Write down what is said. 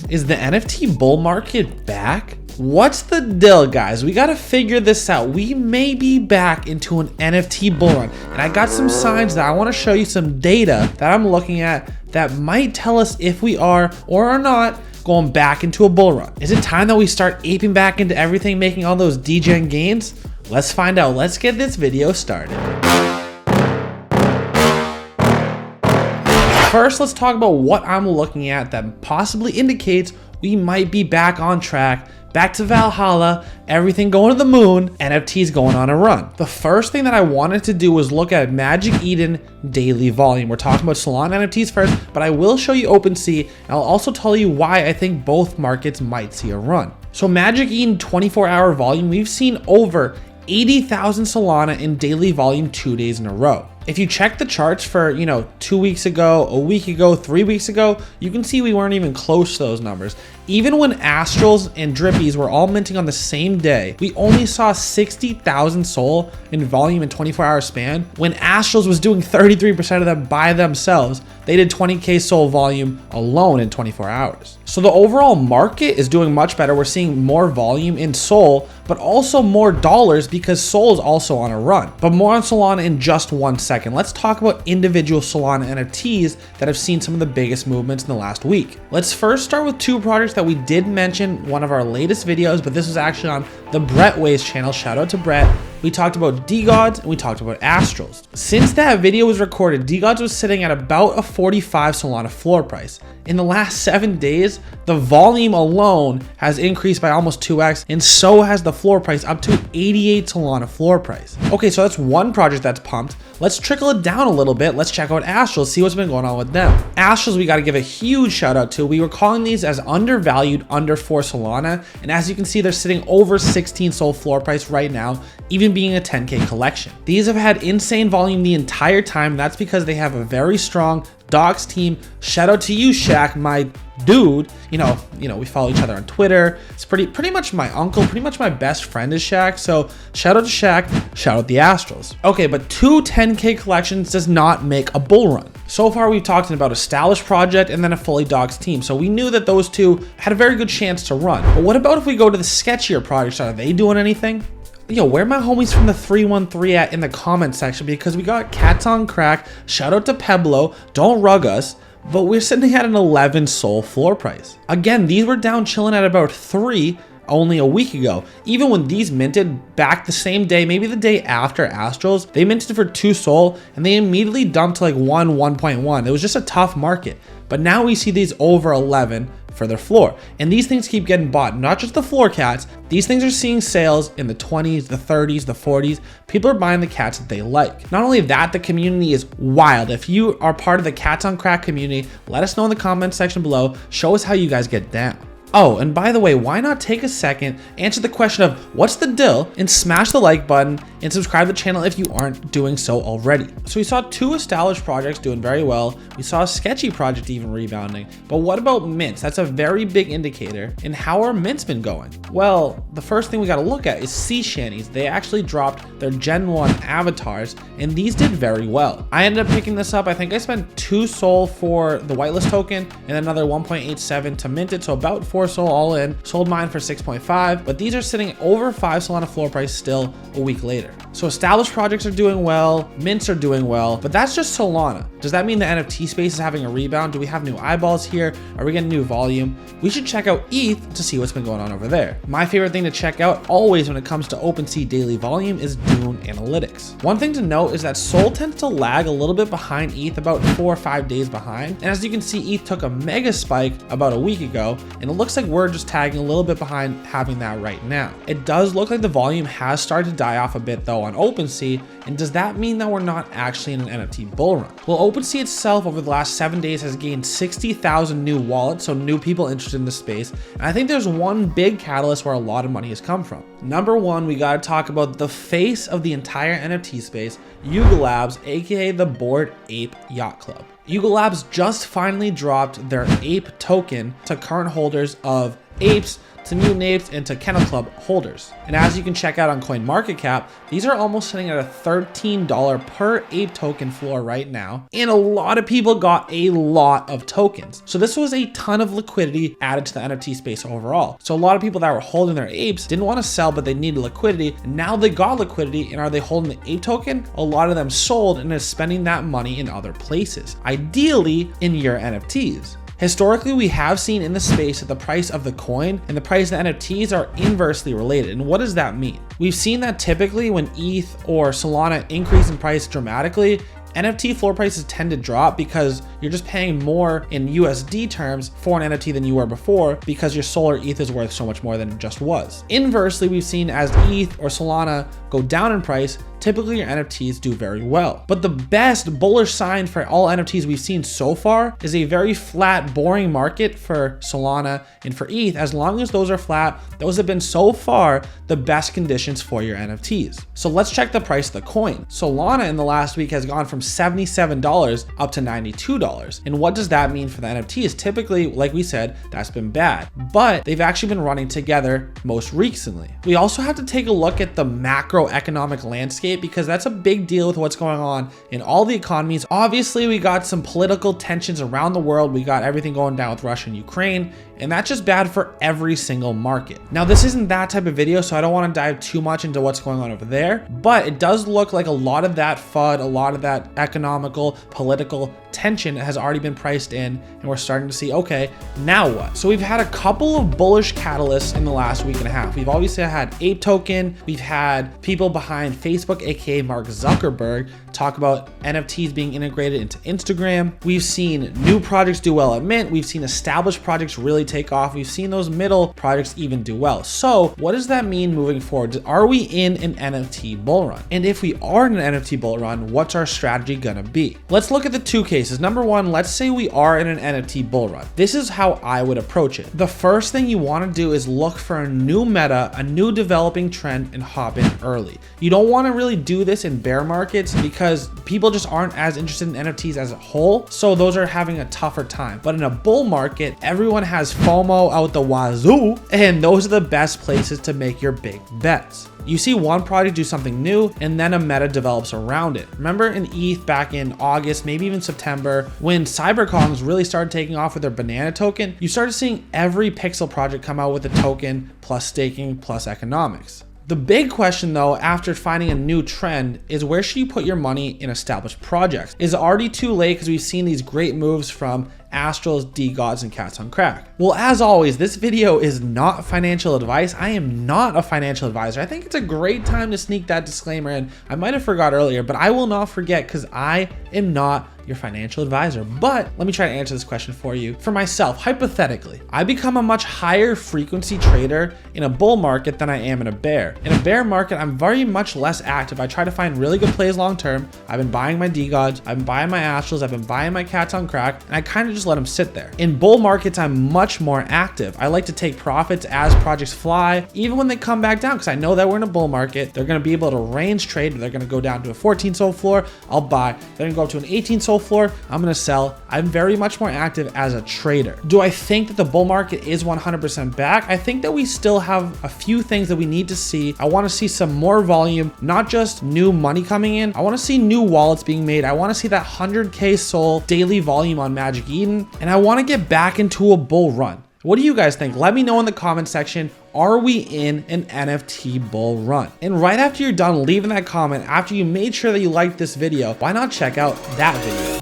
Is the NFT bull market back? What's the deal, guys? We gotta figure this out. We may be back into an NFT bull run, and I got some signs that I want to show you, some data that I'm looking at that might tell us if we are or are not going back into a bull run. Is it time that we start aping back into everything, making all those degen gains? Let's find out. Let's get this video started. First, let's talk about what I'm looking at that possibly indicates we might be back on track, back to Valhalla, everything going to the moon, NFTs going on a run. The first thing that I wanted to do was look at MagicEden daily volume. We're talking about Solana NFTs first, but I will show you OpenSea, and I'll also tell you why I think both markets might see a run. So MagicEden 24-hour volume, we've seen over 80,000 Solana in daily volume 2 days in a row. If you check the charts for, 2 weeks ago, a week ago, 3 weeks ago, you can see we weren't even close to those numbers. Even when Astrals and Drippies were all minting on the same day, we only saw 60,000 SOL in volume in 24-hour span. When Astrals was doing 33% of them by themselves, they did 20K SOL volume alone in 24 hours. So the overall market is doing much better. We're seeing more volume in SOL, but also more dollars because SOL is also on a run. But more on Solana in just 1 second. Let's talk about individual Solana NFTs that have seen some of the biggest movements in the last week. Let's first start with two projects that we did mention in one of our latest videos, but this was actually on the Brett Ways channel. Shout out to Brett. We talked about Degods and we talked about Astrals. Since that video was recorded, Degods was sitting at about a 45 Solana floor price. In the last 7 days, the volume alone has increased by almost 2x, and so has the floor price up to 88 Solana floor price. Okay, so that's one project that's pumped. Let's trickle it down a little bit. Let's check out Astrals, see what's been going on with them. Astrals, we got to give a huge shout out to. We were calling these as undervalued under 4 Solana, and as you can see, they're sitting over 16 SOL floor price right now, even being a 10K collection. These have had insane volume the entire time, and that's because they have a very strong docs team. Shout out to you, Shaq, my dude. We follow each other on Twitter. It's pretty much my uncle, pretty much my best friend is Shaq. So shout out to Shaq, shout out the Astrals. Okay, but 2 10K collections does not make a bull run. So far, we've talked about established project and then a fully docs team. So we knew that those two had a very good chance to run. But what about if we go to the sketchier projects? Are they doing anything? Where are my homies from the 313 at in the comment section? Because we got Cats on Crack, shout out to Peblo, don't rug us, but we're sitting at an 11 SOL floor price. Again, these were down chilling at about 3 only a week ago. Even when these minted back the same day, maybe the day after Astrals, they minted for 2 SOL and they immediately dumped to like 1.1. It was just a tough market. But now we see these over 11 for their floor, and these things keep getting bought. Not just the floor cats, these things are seeing sales in the 20s, the 30s, the 40s. People are buying the cats that they like. Not only that, the community is wild. If you are part of the Cats on Crack community, let us know in the comment section below. Show us how you guys get down. Oh, and by the way, why not take a second, answer the question of what's the deal, and smash the like button and subscribe to the channel if you aren't doing so already. So we saw 2 established projects doing very well. We saw a sketchy project even rebounding. But what about mints? That's a very big indicator. And how are mints been going? Well, the first thing we got to look at is sea shanties. They actually dropped their Gen 1 avatars, and these did very well. I ended up picking this up. I think I spent 2 SOL for the whitelist token and another 1.87 to mint it, so about 4 SOL all in. Sold mine for 6.5, but these are sitting over 5 Solana floor price still a week later. So established projects are doing well, mints are doing well, but that's just Solana. Does that mean the NFT space is having a rebound? Do we have new eyeballs here? Are we getting new volume? We should check out ETH to see what's been going on over there. My favorite thing to check out always when it comes to OpenSea daily volume is Dune Analytics. One thing to note is that Sol tends to lag a little bit behind ETH, about 4 or 5 days behind. And as you can see, ETH took a mega spike about a week ago, and it looks like we're just tagging a little bit behind having that right now. It does look like the volume has started to die off a bit though on OpenSea, and does that mean that we're not actually in an NFT bull run? Well, OpenSea itself over the last 7 days has gained 60,000 new wallets, so new people interested in the space, and I think there's one big catalyst where a lot of money has come from. Number one, we gotta talk about the face of the entire NFT space, Yuga Labs, aka the Bored Ape Yacht Club. Yuga Labs just finally dropped their ape token to current holders of apes, to mutant apes, and to Kennel Club holders. And as you can check out on CoinMarketCap, these are almost sitting at a $13 per ape token floor right now. And a lot of people got a lot of tokens. So this was a ton of liquidity added to the NFT space overall. So a lot of people that were holding their apes didn't want to sell, but they needed liquidity. And now they got liquidity, and are they holding the ape token? A lot of them sold and is spending that money in other places, ideally in your NFTs. Historically, we have seen in the space that the price of the coin and the price of the NFTs are inversely related. And what does that mean? We've seen that typically when ETH or Solana increase in price dramatically, NFT floor prices tend to drop because you're just paying more in USD terms for an NFT than you were before because your Sol or ETH is worth so much more than it just was. Inversely, we've seen as ETH or Solana go down in price, typically your NFTs do very well. But the best bullish sign for all NFTs we've seen so far is a very flat, boring market for Solana and for ETH. As long as those are flat, those have been so far the best conditions for your NFTs. So let's check the price of the coin. Solana in the last week has gone from $77 up to $92. And what does that mean for the NFTs? Typically, like we said, that's been bad, but they've actually been running together most recently. We also have to take a look at the macroeconomic landscape because that's a big deal with what's going on in all the economies. Obviously, we got some political tensions around the world. We got everything going down with Russia and Ukraine, and that's just bad for every single market. Now, this isn't that type of video, so I don't want to dive too much into what's going on over there, but it does look like a lot of that FUD, a lot of that economical, political tension has already been priced in, and we're starting to see, okay, now what? So we've had a couple of bullish catalysts in the last week and a half. We've obviously had Ape Token, we've had people behind Facebook, aka Mark Zuckerberg, talk about NFTs being integrated into Instagram. We've seen new projects do well at Mint. We've seen established projects really take off. We've seen those middle projects even do well. So what does that mean moving forward? Are we in an NFT bull run? And if we are in an NFT bull run, what's our strategy gonna be? Let's look at the two cases. Number one, let's say we are in an NFT bull run. This is how I would approach it. The first thing you wanna do is look for a new meta, a new developing trend, and hop in early. You don't wanna really do this in bear markets because people just aren't as interested in NFTs as a whole. So those are having a tougher time. But in a bull market, everyone has FOMO out the wazoo, and those are the best places to make your big bets. You see one project do something new and then a meta develops around it. Remember in ETH back in August, maybe even September, when Cyberkongs really started taking off with their banana token, you started seeing every pixel project come out with a token plus staking plus economics. The big question though, after finding a new trend, is where should you put your money in established projects? Is it already too late because we've seen these great moves from Astrals, Degods, and Cats on Creck? Well, as always, this video is not financial advice. I am not a financial advisor. I think it's a great time to sneak that disclaimer in. I might have forgot earlier, but I will not forget because I am not your financial advisor. But let me try to answer this question for you. For myself, hypothetically, I become a much higher frequency trader in a bull market than I am in a bear. In a bear market, I'm very much less active. I try to find really good plays long term. I've been buying my Degods, I've been buying my Astrals, I've been buying my Cats on Creck, and I kind of just let them sit there. In bull markets, I'm much more active. I like to take profits as projects fly, even when they come back down, because I know that we're in a bull market. They're going to be able to range trade. They're going to go down to a 14 SOL floor, I'll buy. They're going to go up to an 18 SOL floor, I'm going to sell. I'm very much more active as a trader. Do I think that the bull market is 100% back? I think that we still have a few things that we need to see. I want to see some more volume, not just new money coming in. I want to see new wallets being made. I want to see that 100K SOL daily volume on MagicEden, and I want to get back into a bull run. What do you guys think? Let me know in the comment section. Are we in an NFT bull run? And right after you're done leaving that comment, after you made sure that you liked this video, why not check out that video?